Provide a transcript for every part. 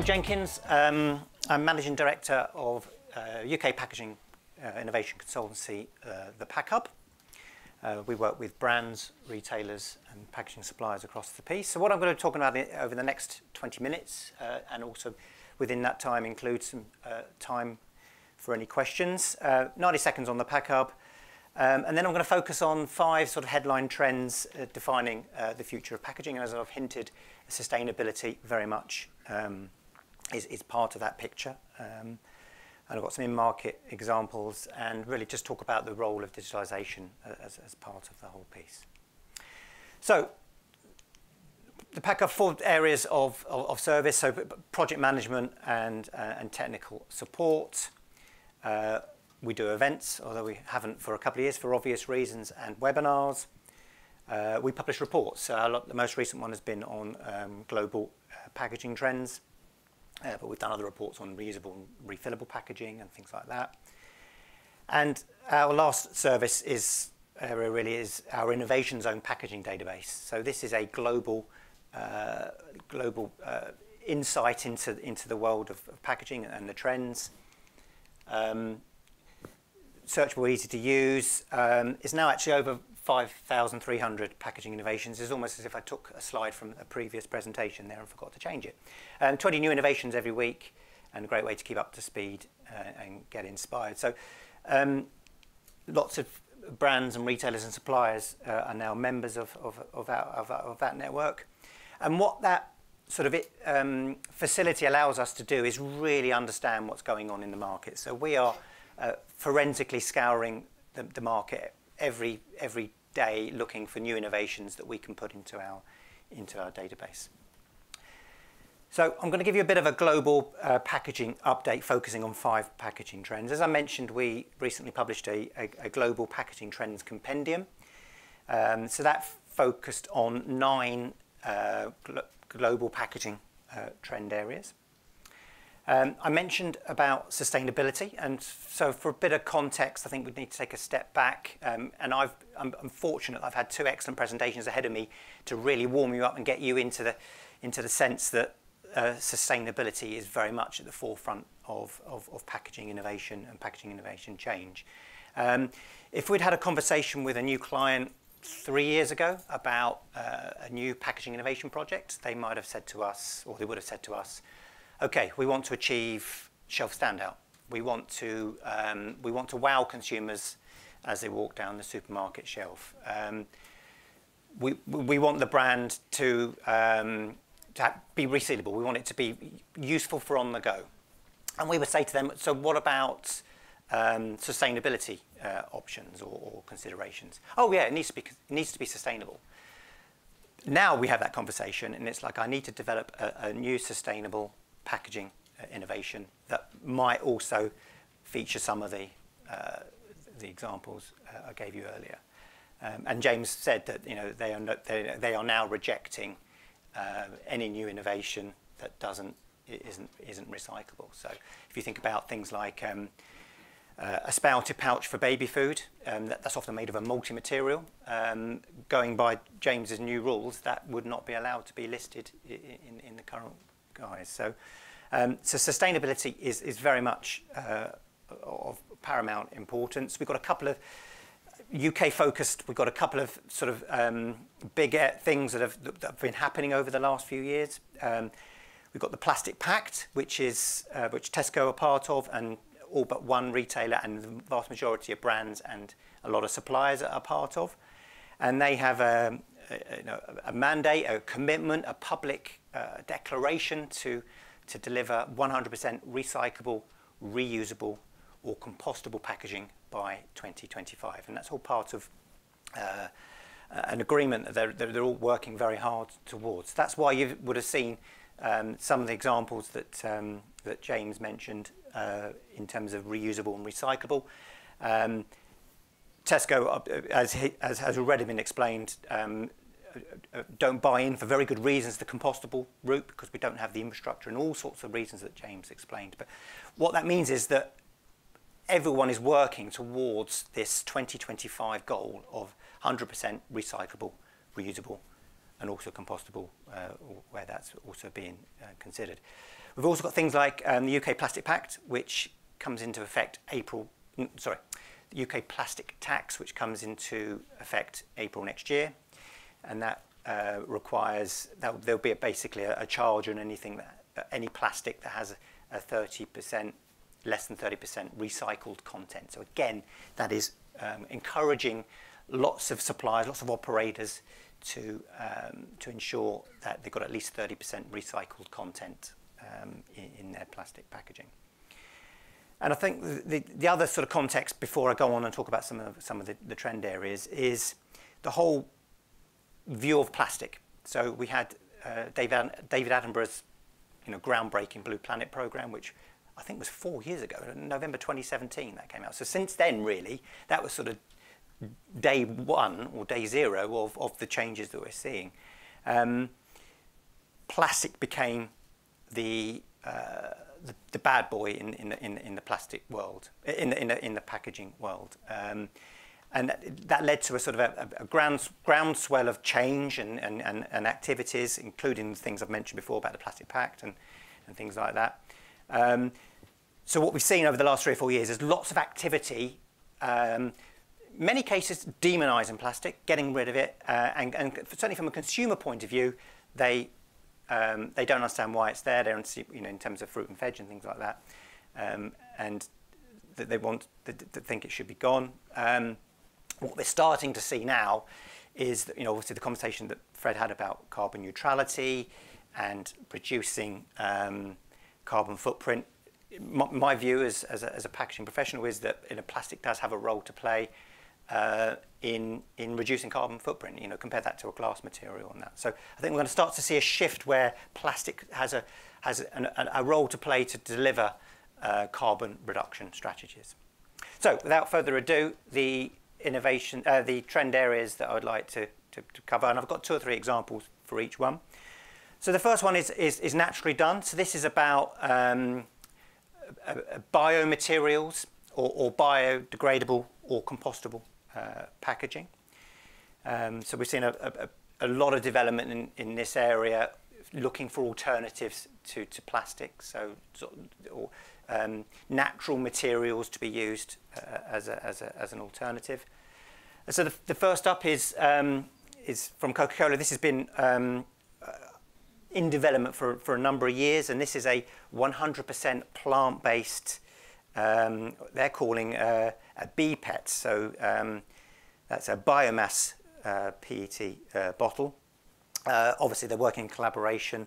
Jenkins. I'm Managing Director of UK Packaging Innovation Consultancy, ThePackHub. We work with brands, retailers and packaging suppliers across the piece. So what I'm going to talk about over the next 20 minutes and also within that time include some time for any questions. 90 seconds on ThePackHub. And then I'm going to focus on 5 sort of headline trends defining the future of packaging. And as I've hinted, sustainability very much is part of that picture. And I've got some in-market examples and really just talk about the role of digitalisation as part of the whole piece. So the ThePackHub 4 areas of service, so project management and technical support. We do events, although we haven't for a couple of years for obvious reasons, and webinars. We publish reports. The most recent one has been on global packaging trends, but we've done other reports on reusable and refillable packaging and things like that. And our last service area really is our innovation zone packaging database. So this is a global insight into the world of packaging and the trends. Searchable, easy to use. It's now actually over 5,300 packaging innovations. It's almost as if I took a slide from a previous presentation there and forgot to change it. 20 new innovations every week, and a great way to keep up to speed and get inspired. So lots of brands and retailers and suppliers are now members of that network. And what that sort of facility allows us to do is really understand what's going on in the market. So we are forensically scouring the market every day, looking for new innovations that we can put into our database. So I'm going to give you a bit of a global packaging update, focusing on 5 packaging trends. As I mentioned, we recently published a global packaging trends compendium. So that focused on 9 global packaging trend areas. I mentioned about sustainability, and so for a bit of context, I think we need to take a step back. And I'm fortunate I've had 2 excellent presentations ahead of me to really warm you up and get you into the sense that sustainability is very much at the forefront of packaging innovation and packaging innovation change. If we'd had a conversation with a new client 3 years ago about a new packaging innovation project, they might have said to us, or they would have said to us, okay, we want to achieve shelf standout. We want to wow consumers as they walk down the supermarket shelf. We want the brand to be resealable. We want it to be useful for on the go. And we would say to them, so what about sustainability options or considerations? Oh yeah, it needs to be sustainable. Now we have that conversation, and it's like I need to develop a new sustainable packaging innovation that might also feature some of the examples I gave you earlier. And James said that they are now rejecting any new innovation that isn't recyclable. So if you think about things like a spouted pouch for baby food, that's often made of a multi-material. Going by James's new rules, that would not be allowed to be listed in the current guise. So sustainability is very much of paramount importance. We've got a couple of UK focused. We've got a couple of sort of big things that have been happening over the last few years. We've got the Plastic Pact, which Tesco are part of, and all but one retailer and the vast majority of brands and a lot of suppliers are part of. And they have a mandate, a commitment, a public declaration to deliver 100% recyclable, reusable or compostable packaging by 2025. And that's all part of an agreement that they're all working very hard towards. That's why you would have seen some of the examples that James mentioned in terms of reusable and recyclable. Tesco, as has already been explained, don't buy in for very good reasons the compostable route, because we don't have the infrastructure and all sorts of reasons that James explained. But what that means is that everyone is working towards this 2025 goal of 100% recyclable, reusable and also compostable where that's also being considered. We've also got things like the UK Plastic Pact, which comes into effect the UK Plastic Tax, which comes into effect April next year, and that requires that there'll be basically a charge on anything any plastic that has a 30%, less than 30% recycled content. So again, that is encouraging lots of suppliers, lots of operators to ensure that they've got at least 30% recycled content in their plastic packaging. And I think the other sort of context before I go on and talk about some of the trend areas is the whole view of plastic. So we had David Attenborough's groundbreaking Blue Planet program, which I think was 4 years ago, November 2017 that came out. So since then, really, that was sort of day one or day zero of the changes that we're seeing. Plastic became the bad boy in the plastic world, in the packaging world, and that led to a sort of a groundswell of change and activities, including the things I've mentioned before about the Plastic Pact and things like that. So what we've seen over the last 3 or 4 years is lots of activity. Many cases demonising plastic, getting rid of it, and certainly from a consumer point of view, they don't understand why it's there. They don't see, in terms of fruit and veg and things like that, and that they think it should be gone. What we're starting to see now is that, obviously the conversation that Fred had about carbon neutrality and reducing carbon footprint. My view as a packaging professional is that plastic does have a role to play in reducing carbon footprint. Compare that to a glass material and that. So I think we're going to start to see a shift where plastic has a role to play to deliver carbon reduction strategies. So without further ado, the trend areas that I would like to cover, and I've got 2 or 3 examples for each one. So the first one is naturally done. So this is about biomaterials or biodegradable or compostable packaging. So we've seen a lot of development in this area, looking for alternatives to plastic. So natural materials to be used as an alternative. So the first up is from Coca-Cola. This has been in development for a number of years, and this is a 100% plant-based, they're calling a BPET, so that's a biomass PET bottle. Obviously they're working in collaboration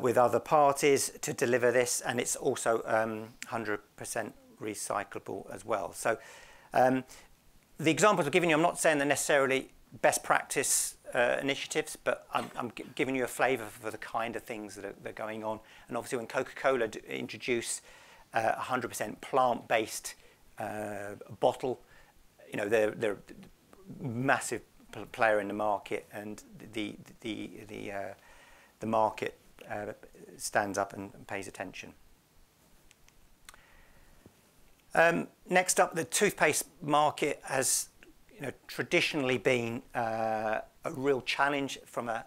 with other parties to deliver this, and it's also 100% recyclable as well. So the examples I've given you, I'm not saying they're necessarily best practice initiatives, but I'm giving you a flavour for the kind of things that are going on. And obviously when Coca-Cola introduce 100% plant-based bottle, they're a massive player in the market, and the market stands up and pays attention. Next up, the toothpaste market has traditionally been a real challenge from a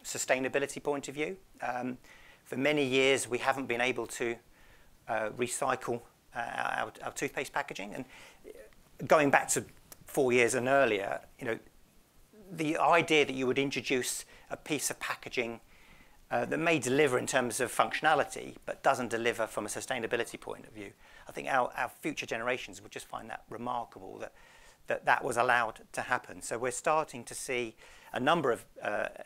sustainability point of view. For many years, we haven't been able to recycle our toothpaste packaging, and going back to 4 years and earlier, the idea that you would introduce a piece of packaging that may deliver in terms of functionality, but doesn't deliver from a sustainability point of view. I think our future generations would just find that remarkable that was allowed to happen. So we're starting to see a number of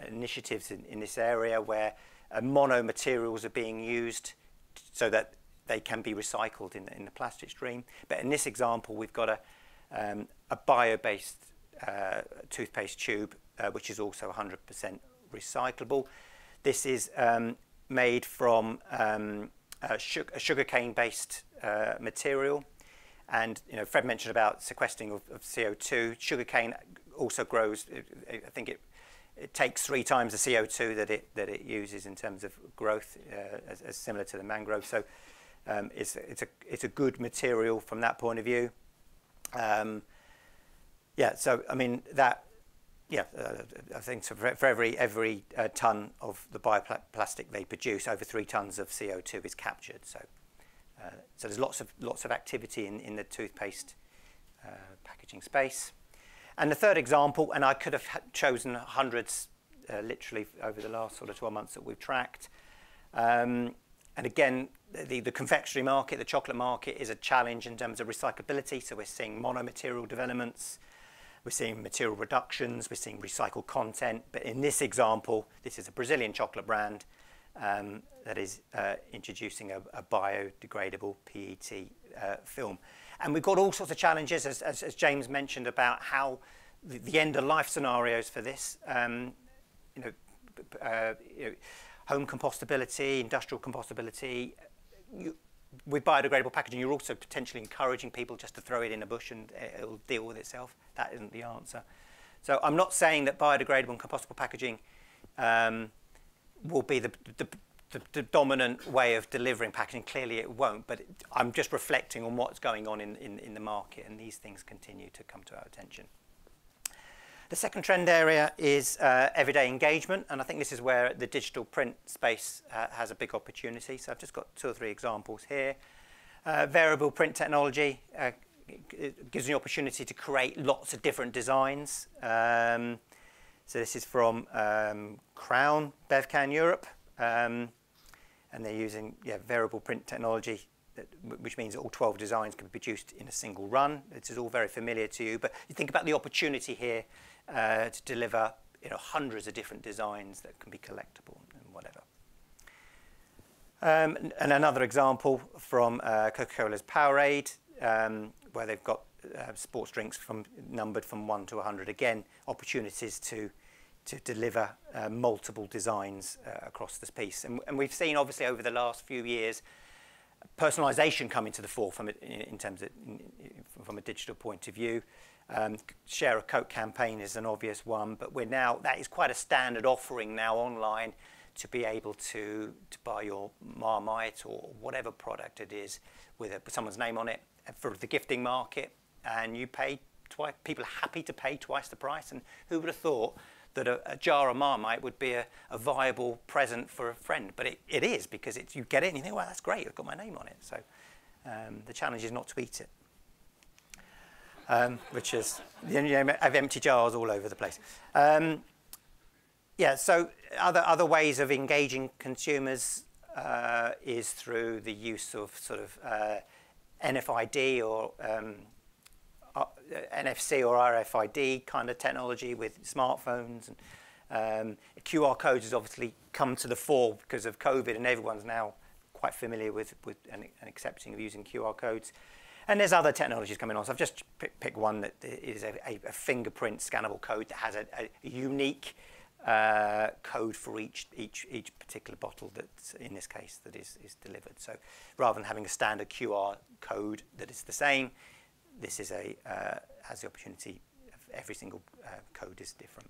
initiatives in this area where mono materials are being used so that they can be recycled in the plastic stream. But in this example, we've got a bio-based toothpaste tube, which is also 100% recyclable. This is made from a sugarcane-based material, and Fred mentioned about sequestering of CO2. Sugarcane also grows. I think it takes 3 times the CO2 that it uses in terms of growth, as similar to the mangrove. So it's a good material from that point of view. Yeah, so I mean that yeah, I think so for every ton of the bioplastic they produce, over 3 tons of CO2 is captured. So, so there's lots of activity in the toothpaste packaging space. And the third example, and I could have chosen hundreds, literally over the last sort of 12 months that we've tracked. And again, the confectionery market, the chocolate market, is a challenge in terms of recyclability. So we're seeing monomaterial developments. We're seeing material reductions, we're seeing recycled content, but in this example, this is a Brazilian chocolate brand that is introducing a biodegradable PET film. And we've got all sorts of challenges, as James mentioned, about how the end-of-life scenarios for this, home compostability, industrial compostability. With biodegradable packaging, you're also potentially encouraging people just to throw it in a bush and it'll deal with itself. That isn't the answer. So I'm not saying that biodegradable and compostable packaging will be the dominant way of delivering packaging. Clearly it won't, but I'm just reflecting on what's going on in the market, and these things continue to come to our attention. The second trend area is everyday engagement, and I think this is where the digital print space has a big opportunity. So I've just got 2 or 3 examples here. Variable print technology it gives you the opportunity to create lots of different designs. So this is from Crown Bevcan Europe, and they're using variable print technology, which means that all 12 designs can be produced in a single run. This is all very familiar to you, but you think about the opportunity here to deliver hundreds of different designs that can be collectible and whatever. And another example from Coca-Cola's Powerade, where they've got sports drinks numbered from 1 to 100. Again, opportunities to deliver multiple designs across this piece. And we've seen, obviously, over the last few years, personalisation come into the fore from a digital point of view. Share a Coke campaign is an obvious one, but that is quite a standard offering now online, to be able to buy your Marmite or whatever product it is with someone's name on it for the gifting market, and you pay twice. People are happy to pay twice the price, and who would have thought that a jar of Marmite would be a viable present for a friend? But it is, because you get it and you think, well, that's great, I've got my name on it. So the challenge is not to eat it. Which is, have empty jars all over the place. So other ways of engaging consumers is through the use of sort of NFID or NFC or RFID kind of technology with smartphones. And QR codes has obviously come to the fore because of COVID, and everyone's now quite familiar with and accepting of using QR codes. And there's other technologies coming on. So I've just picked one that is a fingerprint scannable code that has a unique code for each particular bottle that's, in this case, that is delivered. So rather than having a standard QR code that is the same, this is has the opportunity of every single code is different.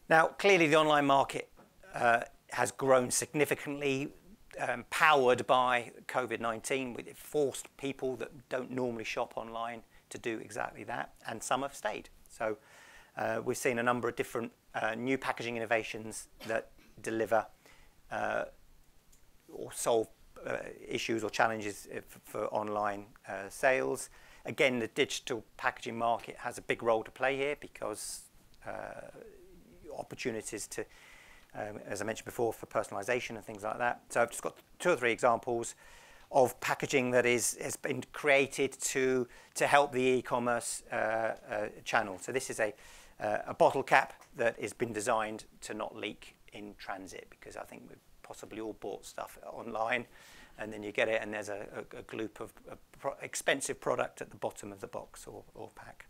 Now, clearly the online market has grown significantly, powered by COVID-19. It forced people that don't normally shop online to do exactly that, and some have stayed. So we've seen a number of different new packaging innovations that deliver or solve issues or challenges for online sales. Again, the digital packaging market has a big role to play here, because opportunities to as I mentioned before, for personalisation and things like that. So I've just got 2 or 3 examples of packaging that has been created to help the e-commerce channel. So this is a bottle cap that has been designed to not leak in transit, because I think we've possibly all bought stuff online, and then you get it and there's a gloop of expensive product at the bottom of the box or pack.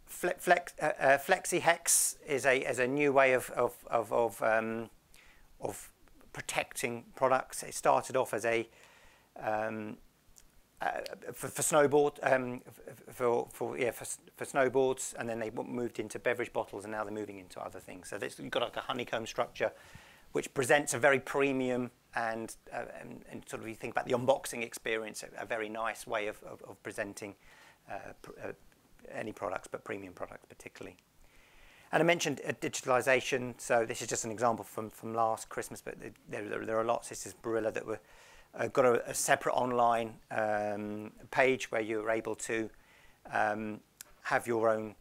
FlexiHex is a new way of protecting products. It started off as for snowboards, and then they moved into beverage bottles, and now they're moving into other things. So you've got like a honeycomb structure, which presents a very premium and sort of, you think about the unboxing experience, a very nice way of presenting any products, but premium products particularly. And I mentioned digitalisation, so this is just an example from last Christmas, but there are lots. This is Barilla that were got a separate online page where you were able to have your own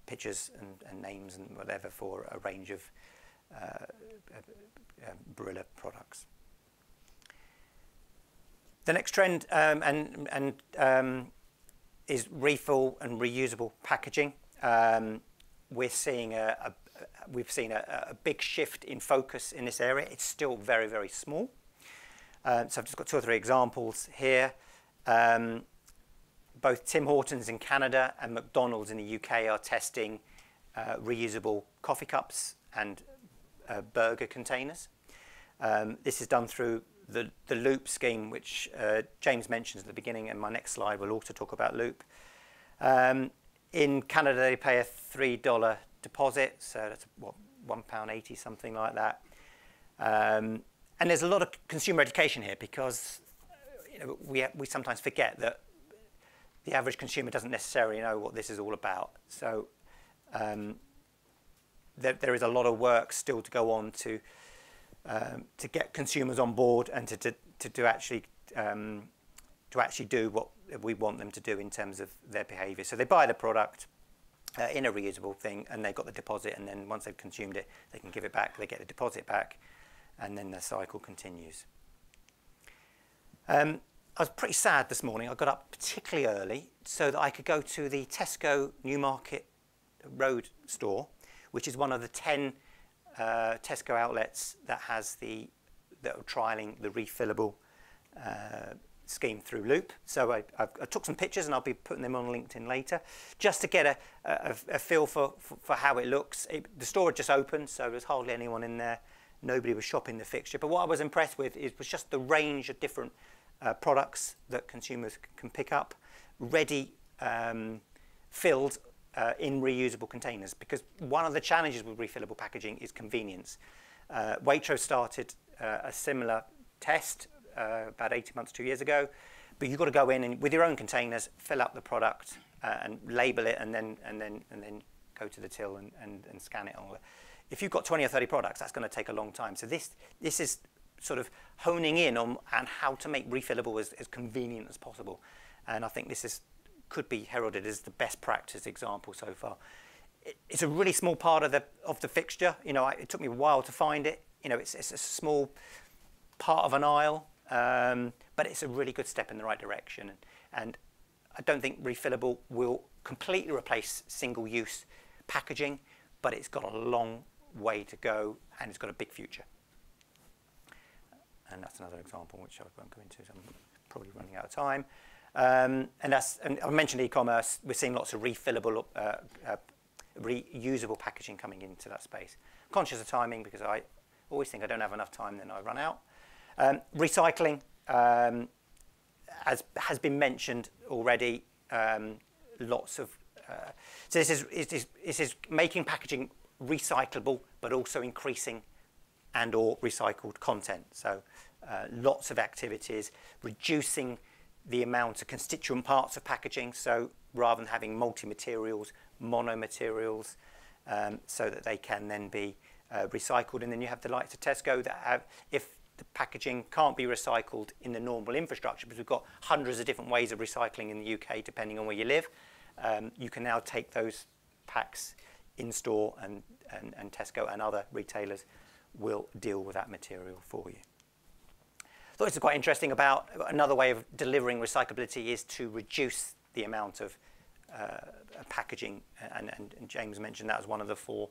pictures and names and whatever for a range of Barilla products. The next trend is refill and reusable packaging. We've seen a big shift in focus in this area. It's still very, very small. So I've just got 2 or 3 examples here. Both Tim Hortons in Canada and McDonald's in the UK are testing reusable coffee cups and burger containers. This is done through the Loop scheme, which James mentions at the beginning, and my next slide will also talk about Loop. In Canada, they pay a $3 deposit, so that's what, £1.80, something like that. And there's a lot of consumer education here because we sometimes forget that the average consumer doesn't necessarily know what this is all about. So there is a lot of work still to go on to get consumers on board and to actually do what we want them to do in terms of their behaviour. So they buy the product in a reusable thing, and they've got the deposit, and then once they've consumed it, they can give it back, they get the deposit back, and then the cycle continues. I was pretty sad this morning. I got up particularly early so that I could go to the Tesco Newmarket Road store, which is one of the 10 Tesco outlets that are trialling the refillable scheme through Loop. So I took some pictures, and I'll be putting them on LinkedIn later, just to get a feel for how it looks. The store had just opened, so there was hardly anyone in there. Nobody was shopping the fixture. But what I was impressed with was just the range of different products that consumers can pick up, ready filled in reusable containers. Because one of the challenges with refillable packaging is convenience. Waitrose started a similar test about 18 months, 2 years ago, but you've got to go in and with your own containers, fill up the product and label it, and then go to the till and scan it all. If you've got 20 or 30 products, that's going to take a long time. So this is sort of honing in on how to make refillable as convenient as possible, and I think this could be heralded as the best practice example so far. It's a really small part of the fixture. It took me a while to find it. It's a small part of an aisle. But it's a really good step in the right direction, and I don't think refillable will completely replace single-use packaging, but it's got a long way to go, and it's got a big future. And that's another example which I won't go into, so I'm probably running out of time. And I mentioned e-commerce. We're seeing lots of refillable, reusable packaging coming into that space. I'm conscious of timing because I always think I don't have enough time, then I run out. Recycling, as has been mentioned already, lots of so this is making packaging recyclable, but also increasing and/or recycled content. So lots of activities, reducing the amount of constituent parts of packaging. So rather than having multi-materials, mono-materials, so that they can then be recycled. And then you have the likes of Tesco that have, if the packaging can't be recycled in the normal infrastructure, because we've got hundreds of different ways of recycling in the UK depending on where you live, you can now take those packs in store, and Tesco and other retailers will deal with that material for you. I thought this was quite interesting. About another way of delivering recyclability is to reduce the amount of packaging, and James mentioned that as one of the 4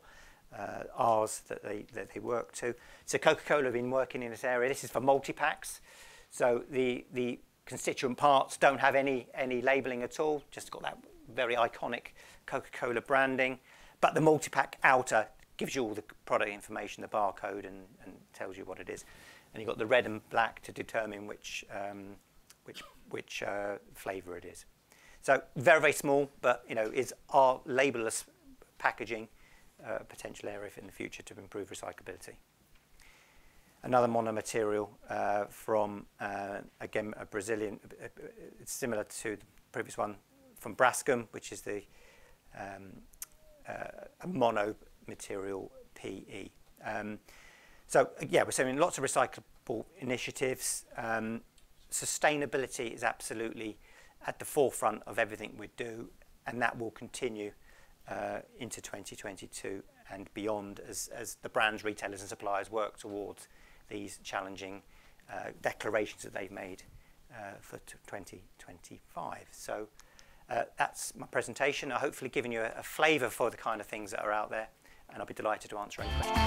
R's that they work to. So Coca-Cola have been working in this area. This is for multi-packs. So the constituent parts don't have any labelling at all, just got that very iconic Coca-Cola branding. But the multi-pack outer gives you all the product information, the barcode, and tells you what it is. And you've got the red and black to determine which flavour it is. So very, very small, but is our labelless packaging potential area in the future to improve recyclability. Another monomaterial from, again, a Brazilian, it's similar to the previous one, from Braskem, which is the a mono material PE. So yeah, we're seeing lots of recyclable initiatives. Sustainability is absolutely at the forefront of everything we do, and that will continue into 2022 and beyond as the brands, retailers and suppliers work towards these challenging declarations that they've made for 2025. So that's my presentation. I've hopefully given you a flavour for the kind of things that are out there, and I'll be delighted to answer any questions.